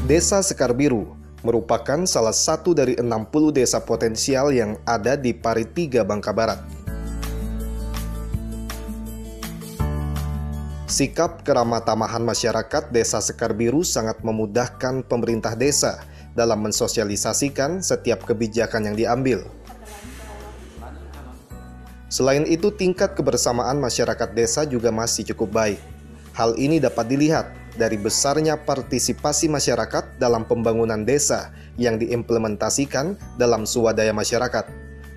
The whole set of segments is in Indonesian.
Desa Sekarbiru merupakan salah satu dari 60 desa potensial yang ada di Paritiga, Bangka Barat. Sikap keramah tamahan masyarakat Desa Sekarbiru sangat memudahkan pemerintah desa dalam mensosialisasikan setiap kebijakan yang diambil. Selain itu, tingkat kebersamaan masyarakat desa juga masih cukup baik. Hal ini dapat dilihat dari besarnya partisipasi masyarakat dalam pembangunan desa yang diimplementasikan dalam swadaya masyarakat,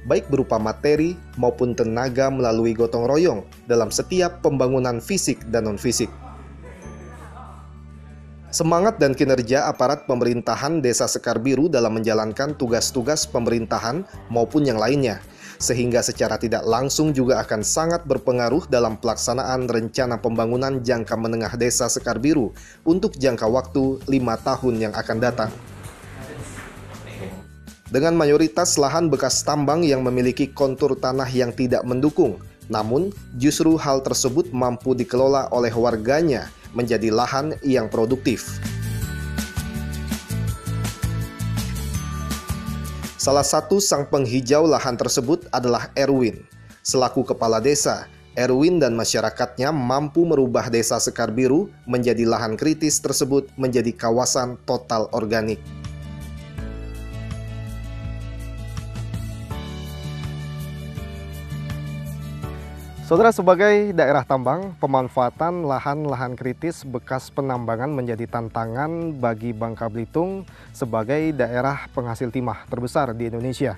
baik berupa materi maupun tenaga melalui gotong royong dalam setiap pembangunan fisik dan non-fisik. Semangat dan kinerja aparat pemerintahan Desa Sekarbiru dalam menjalankan tugas-tugas pemerintahan maupun yang lainnya, sehingga secara tidak langsung juga akan sangat berpengaruh dalam pelaksanaan rencana pembangunan jangka menengah Desa Sekarbiru untuk jangka waktu 5 tahun yang akan datang. Dengan mayoritas lahan bekas tambang yang memiliki kontur tanah yang tidak mendukung, namun justru hal tersebut mampu dikelola oleh warganya menjadi lahan yang produktif. Salah satu sang penghijau lahan tersebut adalah Erwin. Selaku kepala desa, Erwin dan masyarakatnya mampu merubah Desa Sekarbiru menjadi lahan kritis tersebut menjadi kawasan total organik. Saudara, sebagai daerah tambang, pemanfaatan lahan-lahan kritis bekas penambangan menjadi tantangan bagi Bangka Belitung sebagai daerah penghasil timah terbesar di Indonesia.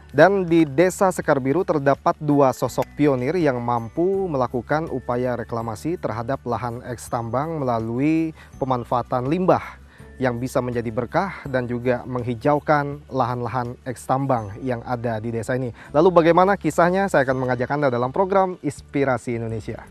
Dan di Desa Sekarbiru terdapat 2 sosok pionir yang mampu melakukan upaya reklamasi terhadap lahan eks tambang melalui pemanfaatan limbah yang bisa menjadi berkah dan juga menghijaukan lahan-lahan eks tambang yang ada di desa ini. Lalu bagaimana kisahnya? Saya akan mengajak Anda dalam program Inspirasi Indonesia.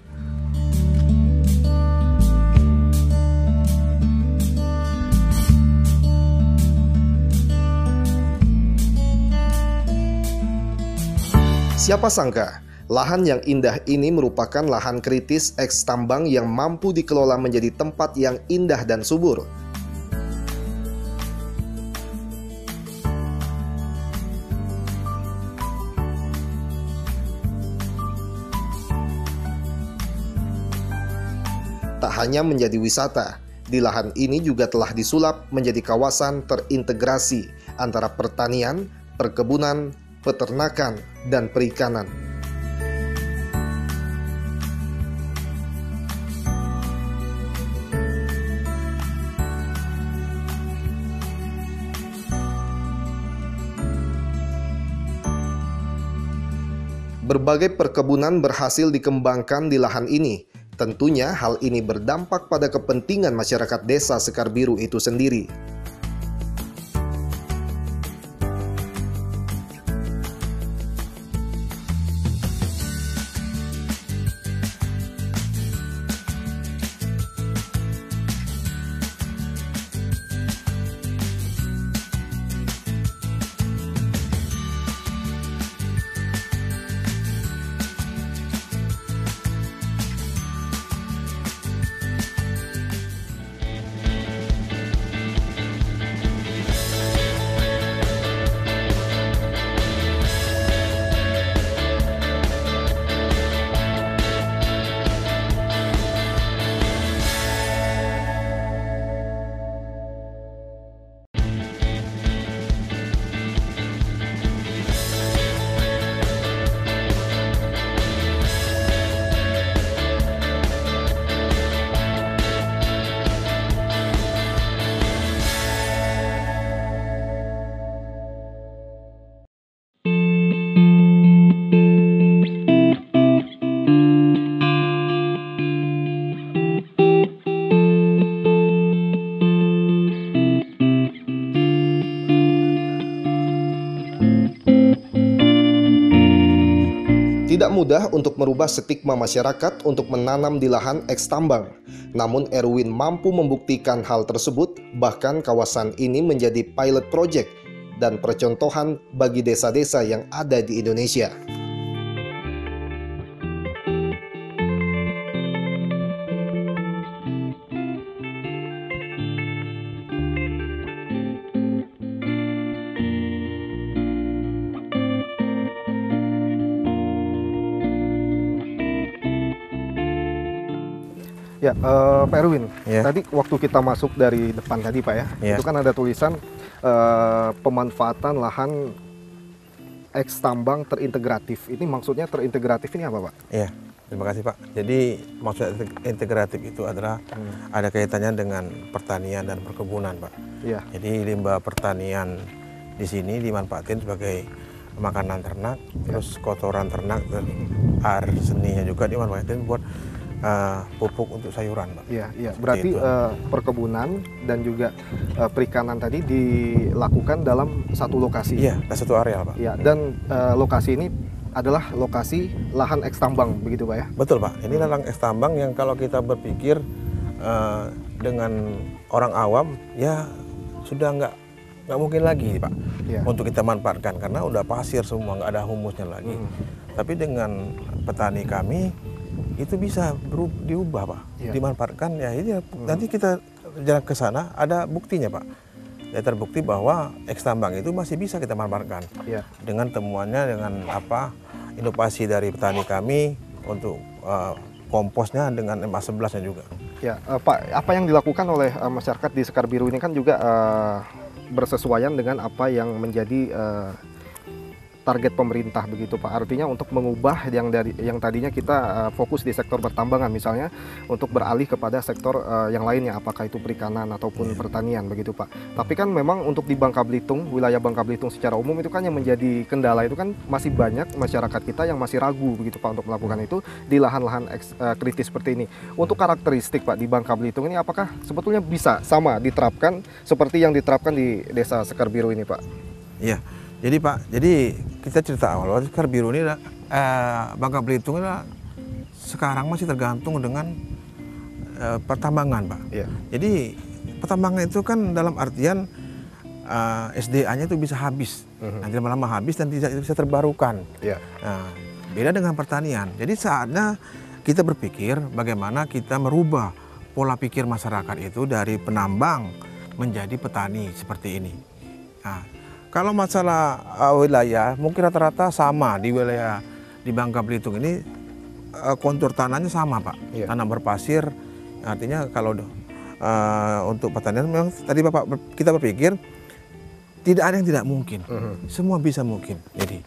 Siapa sangka, lahan yang indah ini merupakan lahan kritis eks tambang yang mampu dikelola menjadi tempat yang indah dan subur. Tak hanya menjadi wisata, di lahan ini juga telah disulap menjadi kawasan terintegrasi antara pertanian, perkebunan, peternakan, dan perikanan. Berbagai perkebunan berhasil dikembangkan di lahan ini. Tentunya hal ini berdampak pada kepentingan masyarakat Desa Sekarbiru itu sendiri. Tidak mudah untuk merubah stigma masyarakat untuk menanam di lahan eks tambang. Namun Erwin mampu membuktikan hal tersebut, bahkan kawasan ini menjadi pilot project dan percontohan bagi desa-desa yang ada di Indonesia. Ya, Pak Erwin, Ya. tadi waktu kita masuk dari depan tadi Pak ya, Ya. itu kan ada tulisan pemanfaatan lahan eks tambang terintegratif. Ini maksudnya terintegratif ini apa Pak? Iya, terima kasih Pak. Jadi maksud integratif itu adalah ada kaitannya dengan pertanian dan perkebunan Pak. Iya. Jadi limbah pertanian di sini dimanfaatin sebagai makanan ternak, terus kotoran ternak dan air seninya juga dimanfaatin buat pupuk untuk sayuran Pak. Iya, iya. Berarti itu. perkebunan dan juga perikanan tadi dilakukan dalam satu lokasi. Iya, ada satu area Pak. Iya, dan lokasi ini adalah lokasi lahan eks tambang, begitu Pak ya? Betul Pak, ini lahan eks tambang yang kalau kita berpikir dengan orang awam ya sudah nggak mungkin lagi Pak Iya. untuk kita manfaatkan karena udah pasir semua, nggak ada humusnya lagi. Tapi dengan petani kami itu bisa diubah Pak, Iya. dimanfaatkan ya ini nanti kita jalan ke sana ada buktinya Pak. Ya terbukti bahwa eks tambang itu masih bisa kita manfaatkan. Iya. Dengan temuannya dengan inovasi dari petani kami untuk komposnya dengan MA11-nya juga. Ya, Pak, apa yang dilakukan oleh masyarakat di Sekar Biru ini kan juga bersesuaian dengan apa yang menjadi target pemerintah begitu Pak. Artinya untuk mengubah yang tadinya kita fokus di sektor pertambangan misalnya untuk beralih kepada sektor yang lainnya, apakah itu perikanan ataupun pertanian begitu Pak. Tapi kan memang untuk di Bangka Belitung, wilayah Bangka Belitung secara umum itu kan yang menjadi kendala itu kan masih banyak masyarakat kita yang masih ragu begitu Pak untuk melakukan itu di lahan-lahan kritis seperti ini. Untuk karakteristik Pak di Bangka Belitung ini apakah sebetulnya bisa sama diterapkan seperti yang diterapkan di Desa Sekar Biru ini Pak? Iya. Jadi Pak, jadi kita cerita awal Sekar Biru ini Bangka Belitung ini sekarang masih tergantung dengan pertambangan Pak. Iya. Jadi pertambangan itu kan dalam artian SDA-nya itu bisa habis, nanti lama-lama habis dan tidak bisa terbarukan. Iya. Nah, beda dengan pertanian. Jadi saatnya kita berpikir bagaimana kita merubah pola pikir masyarakat itu dari penambang menjadi petani seperti ini. Nah, kalau masalah wilayah, mungkin rata-rata sama di wilayah di Bangka Belitung ini kontur tanahnya sama Pak, Iya. tanah berpasir. Artinya kalau untuk pertanian memang tadi Bapak kita berpikir tidak ada yang tidak mungkin, semua bisa mungkin. Jadi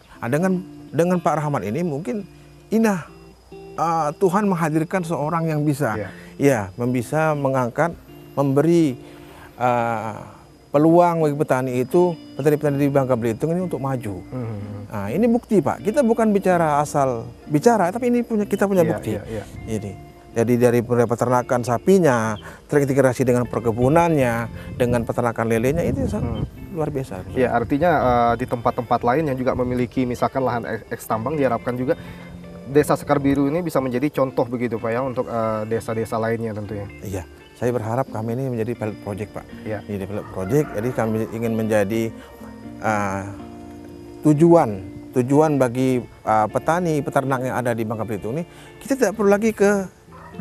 dengan Pak Rahmat ini mungkin indah Tuhan menghadirkan seorang yang bisa, ya, bisa mengangkat, memberi peluang bagi petani itu, petani-petani di Bangka Belitung ini untuk maju. Nah, ini bukti Pak. Kita bukan bicara asal bicara, tapi ini kita punya bukti. Jadi dari peternakan sapinya, terintegrasi dengan perkebunannya, dengan peternakan lelenya itu luar biasa. Ya, artinya di tempat-tempat lain yang juga memiliki misalkan lahan eks tambang diharapkan juga Desa Sekar Biru ini bisa menjadi contoh begitu Pak ya untuk desa-desa lainnya tentunya. Iya. Saya berharap kami ini menjadi pilot project Pak. Ya. Jadi pilot project, jadi kami ingin menjadi tujuan bagi petani, peternak yang ada di Bangka Belitung ini. Kita tidak perlu lagi ke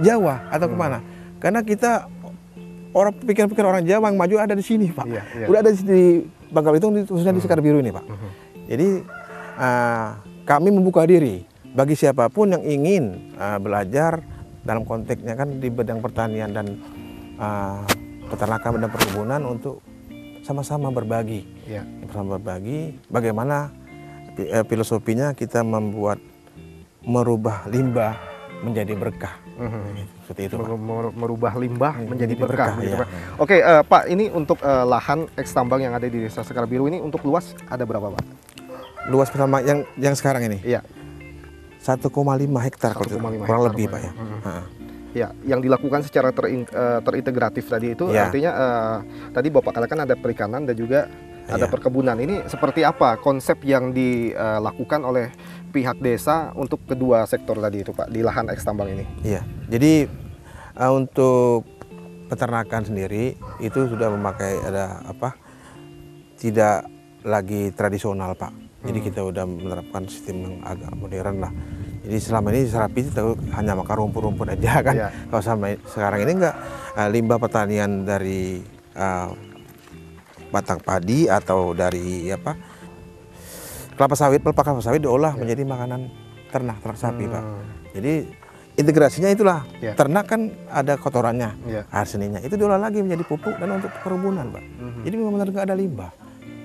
Jawa atau kemana, karena kita pikiran orang Jawa yang maju ada di sini Pak. Udah ada di Bangka Belitung, khususnya di Sekar Biru ini Pak. Jadi kami membuka diri bagi siapapun yang ingin belajar dalam konteksnya kan di bidang pertanian dan peternakan dan perkebunan untuk sama-sama berbagi, bersama berbagi bagaimana filosofinya kita merubah limbah menjadi berkah, seperti itu. Merubah limbah menjadi berkah. Gitu, ya. Pak. Oke, Pak, ini untuk lahan eks tambang yang ada di Desa Sekar Biru ini untuk luas ada berapa Pak? Luas pertama yang sekarang ini? Iya. 1,5 hektar kurang lebih Pak ya. Ya, yang dilakukan secara terintegratif tadi itu artinya tadi Bapak katakan ada perikanan dan juga ada perkebunan. Ini seperti apa konsep yang dilakukan oleh pihak desa untuk kedua sektor tadi itu Pak di lahan eks tambang ini? Iya. Jadi untuk peternakan sendiri itu sudah memakai tidak lagi tradisional Pak. Jadi kita udah menerapkan sistem yang agak modern lah. Jadi selama ini sapi itu hanya makan rumput-rumput aja kan. Kalau sampai sekarang ini enggak, limbah pertanian dari batang padi atau dari kelapa sawit, pelepah kelapa sawit diolah menjadi makanan ternak sapi Pak. Jadi integrasinya itulah Ya. ternak kan ada kotorannya, Ya. air seninya itu diolah lagi menjadi pupuk dan untuk perkebunan, Pak. Jadi benar-benar nggak ada limbah,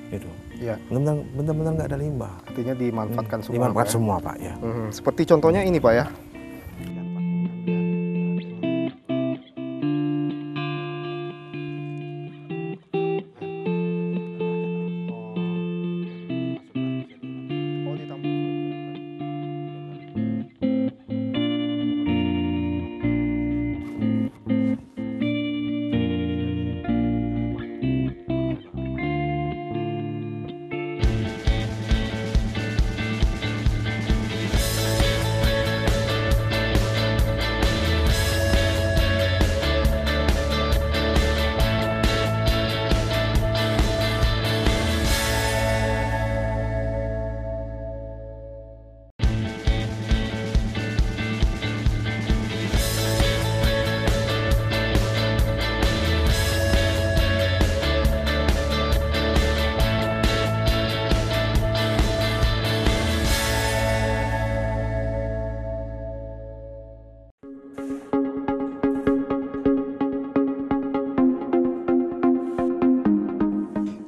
gitu. Ya. Benar-benar nggak ada limbah. Artinya dimanfaatkan semua. Dimanfaatkan Pak, ya? semua, Pak, ya. Seperti contohnya ini Pak ya.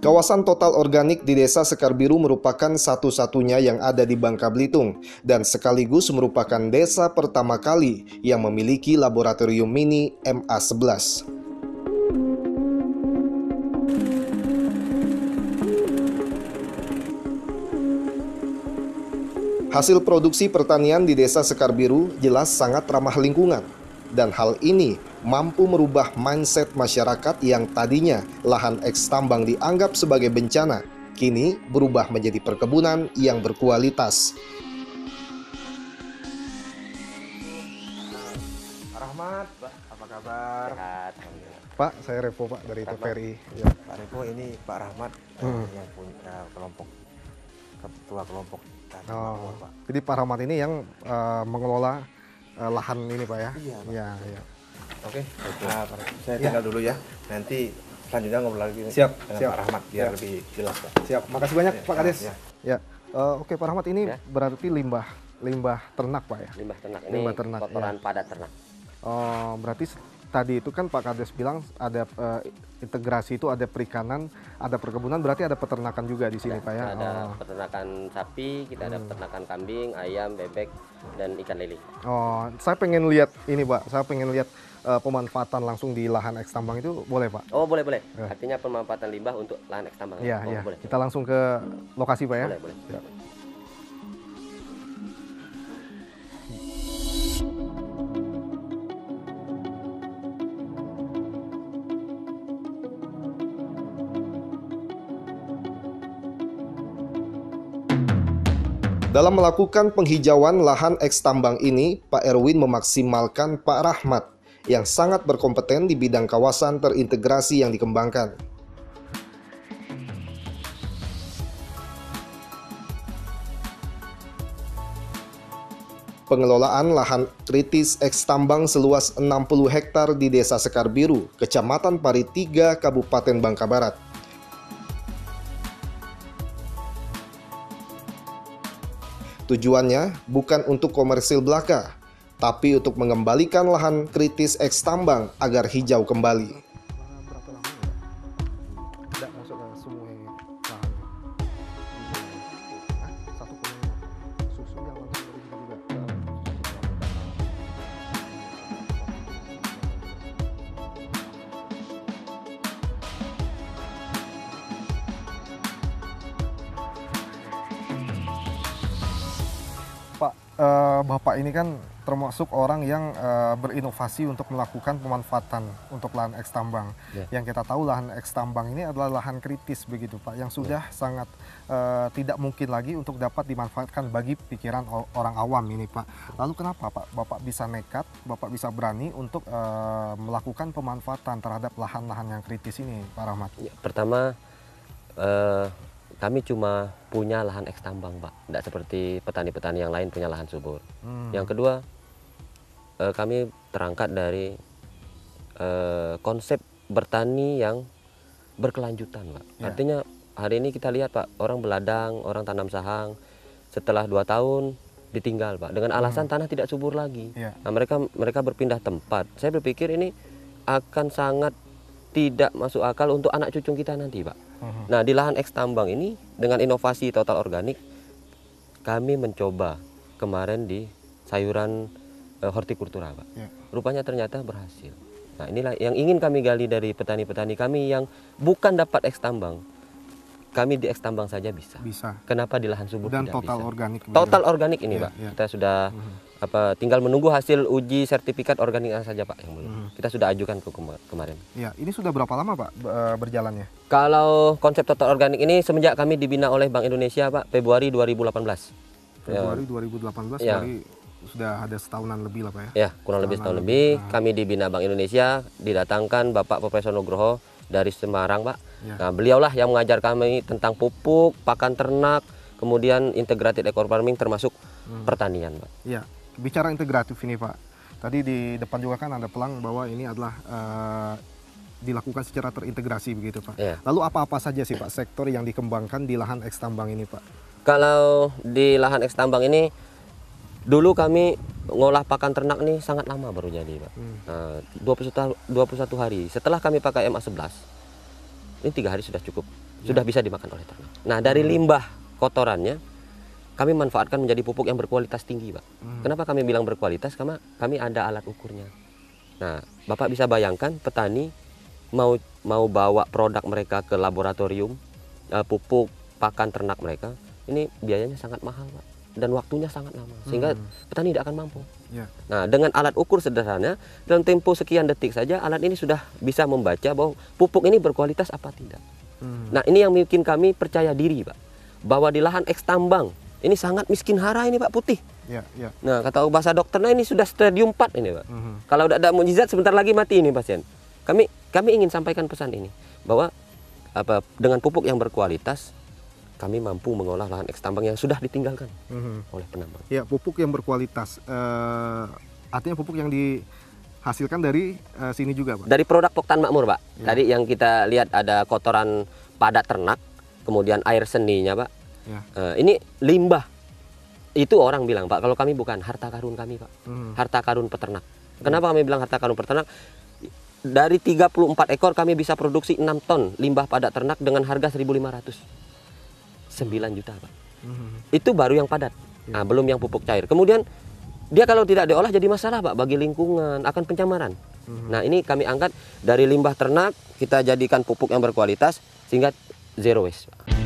Kawasan total organik di Desa Sekar Biru merupakan satu-satunya yang ada di Bangka Belitung dan sekaligus merupakan desa pertama kali yang memiliki laboratorium mini MA11. Hasil produksi pertanian di Desa Sekar Biru jelas sangat ramah lingkungan. Dan hal ini mampu merubah mindset masyarakat yang tadinya lahan eks tambang dianggap sebagai bencana, kini berubah menjadi perkebunan yang berkualitas. Pak Rahmat, Pak, apa kabar? Sehat. Pak, saya Revo Pak dari TVRI. Ya. Pak Revo, ini Pak Rahmat yang punya kelompok, ketua kelompok tani Oh, makmur, Pak. jadi Pak Rahmat ini yang mengelola lahan ini Pak ya? Iya, Pak. Ya, ya. Oke, nah, saya tinggal dulu ya. Nanti selanjutnya ngobrol lagi Siap, dengan siap. Pak Rahmat biar Siap. lebih jelas, Pak. Siap, makasih banyak Ya, Pak Kades. ya. Ya, oke Pak Rahmat, ini Ya. berarti limbah ternak Pak ya? Limbah ternak ini Limbah ternak, kotoran padat ternak. Oh, berarti tadi itu kan Pak Kades bilang ada integrasi itu ada perikanan, ada perkebunan, berarti ada peternakan juga di sini Pak ya? Kita ada Oh. peternakan sapi, kita ada peternakan kambing, ayam, bebek, dan ikan lele. Oh, saya pengen lihat ini Pak, saya pengen lihat pemanfaatan langsung di lahan eks tambang itu boleh Pak? Oh, boleh, boleh. Ya. Artinya pemanfaatan limbah untuk lahan eks tambang. Iya, Oh, iya. boleh. Kita langsung ke lokasi Pak ya? Boleh, boleh. Ya. Dalam melakukan penghijauan lahan eks tambang ini, Pak Erwin memaksimalkan Pak Rahmat yang sangat berkompeten di bidang kawasan terintegrasi yang dikembangkan. Pengelolaan lahan kritis eks tambang seluas 60 hektar di Desa Sekar Biru, Kecamatan Pari 3, Kabupaten Bangka Barat. Tujuannya bukan untuk komersil belaka, tapi untuk mengembalikan lahan kritis eks tambang agar hijau kembali. Berapa lama ya? Tidak masuk ke semua lahan. Satu susu yang langsung dari sini juga. Pak, Bapak ini kan termasuk orang yang berinovasi untuk melakukan pemanfaatan untuk lahan eks tambang. Ya. Yang kita tahu lahan eks tambang ini adalah lahan kritis begitu Pak, yang sudah sangat tidak mungkin lagi untuk dapat dimanfaatkan bagi pikiran orang awam ini Pak. Lalu kenapa Pak Bapak bisa nekat, Bapak bisa berani untuk melakukan pemanfaatan terhadap lahan-lahan yang kritis ini Pak Rahmat? Ya, pertama, kami cuma punya lahan eks tambang, Pak. Tidak seperti petani-petani yang lain punya lahan subur. Yang kedua, kami terangkat dari konsep bertani yang berkelanjutan, Pak. Ya. Artinya hari ini kita lihat, Pak, orang beladang, orang tanam sahang. Setelah 2 tahun, ditinggal Pak, dengan alasan tanah tidak subur lagi. Iya. Nah, mereka berpindah tempat. Saya berpikir ini akan sangat tidak masuk akal untuk anak cucu kita nanti Pak. Nah, di lahan eks tambang ini dengan inovasi total organik, kami mencoba kemarin di sayuran hortikultura Pak. Ya. Rupanya ternyata berhasil. Nah, inilah yang ingin kami gali dari petani-petani kami yang bukan dapat eks tambang. Kami di eks tambang saja bisa. Bisa. Kenapa di lahan subur Dan tidak total bisa? organik. Total organik ini Ya, Pak. ya. Kita sudah tinggal menunggu hasil uji sertifikat organik saja Pak yang mulia. Kita sudah ajukan ke kemarin. Ya, ini sudah berapa lama Pak berjalannya? Kalau konsep total organik ini semenjak kami dibina oleh Bank Indonesia Pak, Februari 2018. Februari 2018, Ya. berarti sudah ada setahunan lebih lah Pak ya? Ya, kurang lebih setahun lebih. Kami dibina Bank Indonesia, didatangkan Bapak Profesor Nugroho dari Semarang Pak. Ya. Nah, beliaulah yang mengajar kami tentang pupuk, pakan ternak, kemudian integrated eco farming termasuk pertanian Pak. Ya, bicara integratif ini Pak. Tadi di depan juga kan ada pelang bahwa ini adalah dilakukan secara terintegrasi begitu Pak. Ya. Lalu apa-apa saja sih Pak sektor yang dikembangkan di lahan eks tambang ini Pak? Kalau di lahan eks tambang ini, dulu kami ngolah pakan ternak nih sangat lama baru jadi Pak. Nah, 21 hari. Setelah kami pakai MA11, ini 3 hari sudah cukup. Sudah bisa dimakan oleh ternak. Nah, dari limbah kotorannya, kami manfaatkan menjadi pupuk yang berkualitas tinggi Pak. Kenapa kami bilang berkualitas? Karena kami ada alat ukurnya. Nah, Bapak bisa bayangkan petani mau bawa produk mereka ke laboratorium, pupuk pakan ternak mereka, ini biayanya sangat mahal Pak, dan waktunya sangat lama, sehingga petani tidak akan mampu. Ya. Nah, dengan alat ukur sederhana, dalam tempo sekian detik saja alat ini sudah bisa membaca bahwa pupuk ini berkualitas apa tidak. Nah, ini yang bikin kami percaya diri Pak, bahwa di lahan eks tambang ini sangat miskin hara ini Pak, putih. Ya, ya. Nah, kata bahasa dokternya ini sudah stadium 4 ini Pak. Kalau tidak ada mukjizat sebentar lagi mati ini pasien. Kami ingin sampaikan pesan ini, bahwa dengan pupuk yang berkualitas kami mampu mengolah lahan eks tambang yang sudah ditinggalkan oleh penambang. Ya, pupuk yang berkualitas. Artinya pupuk yang dihasilkan dari sini juga Pak? Dari produk Poktan Makmur Pak. Tadi yang kita lihat ada kotoran padat ternak, kemudian air seninya Pak. Ya. Ini limbah. Itu orang bilang Pak, kalau kami bukan, harta karun kami Pak. Harta karun peternak. Kenapa kami bilang harta karun peternak? Dari 34 ekor kami bisa produksi 6 ton limbah padat ternak dengan harga 1.500. 9 juta Pak. Itu baru yang padat. Nah, belum yang pupuk cair. Kemudian dia kalau tidak diolah jadi masalah Pak bagi lingkungan, akan pencemaran. Nah, ini kami angkat dari limbah ternak, kita jadikan pupuk yang berkualitas sehingga zero waste Pak.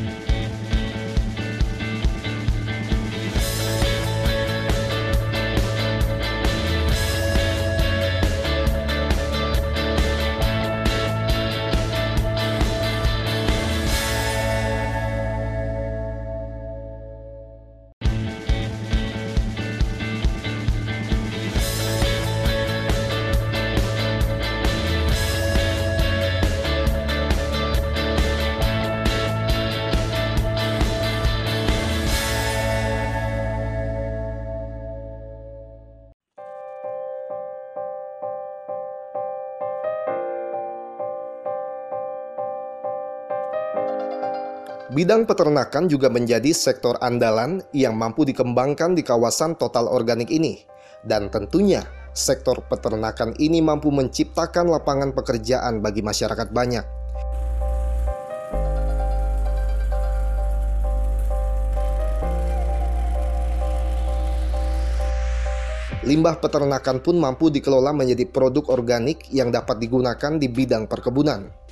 Bidang peternakan juga menjadi sektor andalan yang mampu dikembangkan di kawasan total organik ini. Dan tentunya, sektor peternakan ini mampu menciptakan lapangan pekerjaan bagi masyarakat banyak. Limbah peternakan pun mampu dikelola menjadi produk organik yang dapat digunakan di bidang perkebunan.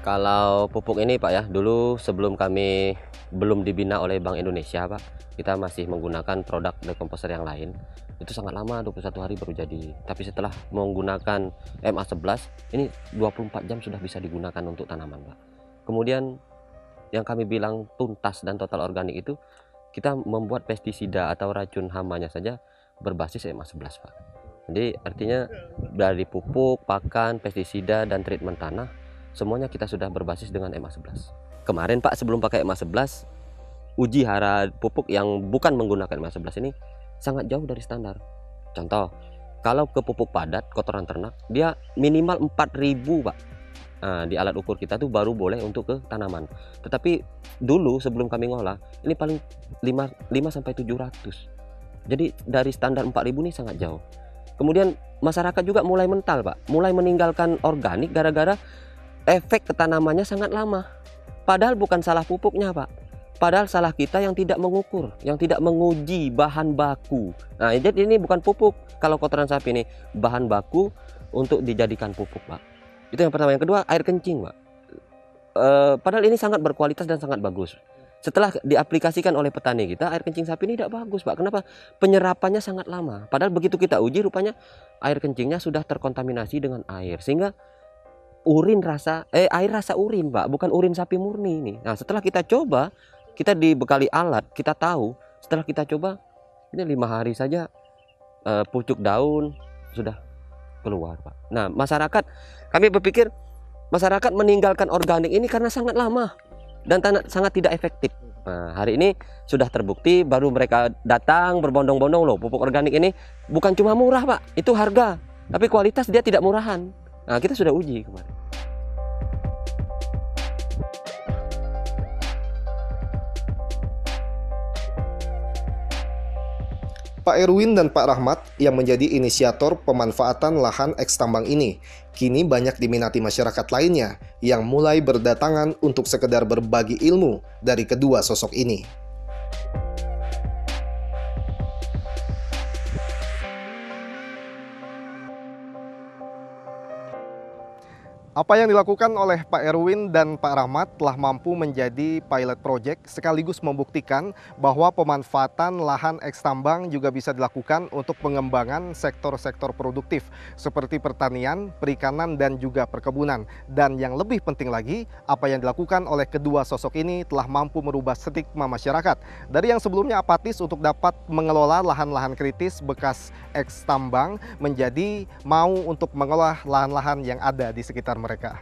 Kalau pupuk ini Pak ya, dulu sebelum kami belum dibina oleh Bank Indonesia Pak, kita masih menggunakan produk dekomposer yang lain. Itu sangat lama, 21 hari baru jadi. Tapi setelah menggunakan MA11, ini 24 jam sudah bisa digunakan untuk tanaman Pak. Kemudian yang kami bilang tuntas dan total organik itu, kita membuat pestisida atau racun hamanya saja berbasis MA11 Pak. Jadi artinya dari pupuk, pakan, pestisida, dan treatment tanah, semuanya kita sudah berbasis dengan MA11. Kemarin Pak, sebelum pakai MA11, uji hara pupuk yang bukan menggunakan MA11 ini sangat jauh dari standar. Contoh, Kalau ke pupuk padat, kotoran ternak, dia minimal 4.000 Pak. Nah, di alat ukur kita tuh baru boleh untuk ke tanaman. Tetapi dulu sebelum kami ngolah, ini paling 5 sampai 700. Jadi dari standar 4.000 ini sangat jauh. Kemudian masyarakat juga mulai mental Pak, mulai meninggalkan organik gara-gara efek ke tanamannya sangat lama. Padahal bukan salah pupuknya Pak. Padahal salah kita yang tidak mengukur, yang tidak menguji bahan baku. Nah, jadi ini bukan pupuk. Kalau kotoran sapi ini bahan baku untuk dijadikan pupuk, Pak. Itu yang pertama. Yang kedua, air kencing, Pak. Padahal ini sangat berkualitas dan sangat bagus. Setelah diaplikasikan oleh petani kita, air kencing sapi ini tidak bagus, Pak. Kenapa? Penyerapannya sangat lama. Padahal begitu kita uji, rupanya air kencingnya sudah terkontaminasi dengan air, sehingga air rasa urin, Pak, bukan urin sapi murni ini. Nah, setelah kita coba, kita dibekali alat, kita tahu. Setelah kita coba, ini 5 hari saja pucuk daun sudah keluar, Pak. Nah, kami berpikir masyarakat meninggalkan organik ini karena sangat lama dan sangat tidak efektif. Nah, hari ini sudah terbukti, baru mereka datang berbondong-bondong, loh, pupuk organik ini bukan cuma murah, Pak, itu harga, tapi kualitas dia tidak murahan. Nah, kita sudah uji kemarin. Pak Erwin dan Pak Rahmat yang menjadi inisiator pemanfaatan lahan eks tambang ini, kini banyak diminati masyarakat lainnya yang mulai berdatangan untuk sekedar berbagi ilmu dari kedua sosok ini. Apa yang dilakukan oleh Pak Erwin dan Pak Rahmat telah mampu menjadi pilot project sekaligus membuktikan bahwa pemanfaatan lahan eks tambang juga bisa dilakukan untuk pengembangan sektor-sektor produktif seperti pertanian, perikanan, dan juga perkebunan. Dan yang lebih penting lagi, apa yang dilakukan oleh kedua sosok ini telah mampu merubah stigma masyarakat dari yang sebelumnya apatis untuk dapat mengelola lahan-lahan kritis bekas eks tambang menjadi mau untuk mengolah lahan-lahan yang ada di sekitar mereka.